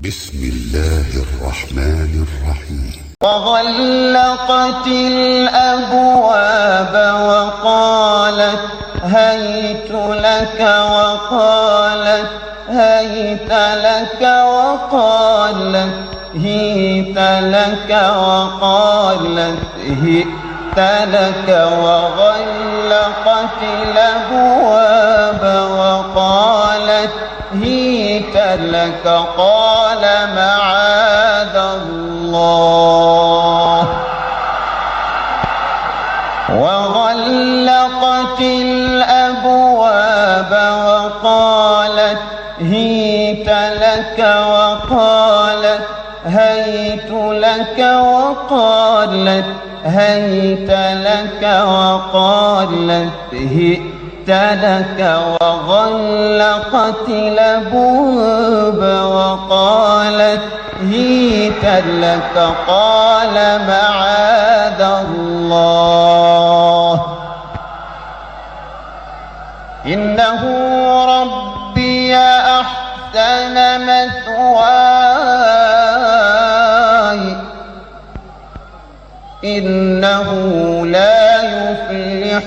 بسم الله الرحمن الرحيم. وغلقت الأبواب وقالت هيت لك وقالت هيت لك وقالت هيت لك وقالت هيت لك وغلقت الأبواب وقالت هيت لك قال معاذ الله وغلقت الأبواب وقالت هيت لك وقالت هيت لك وقالت هيت لك وقالت هيت لك وغلقت الأبواب وقالت هيت لك قال معاذ الله إنه ربي أحسن مثواي إنه لا يفلح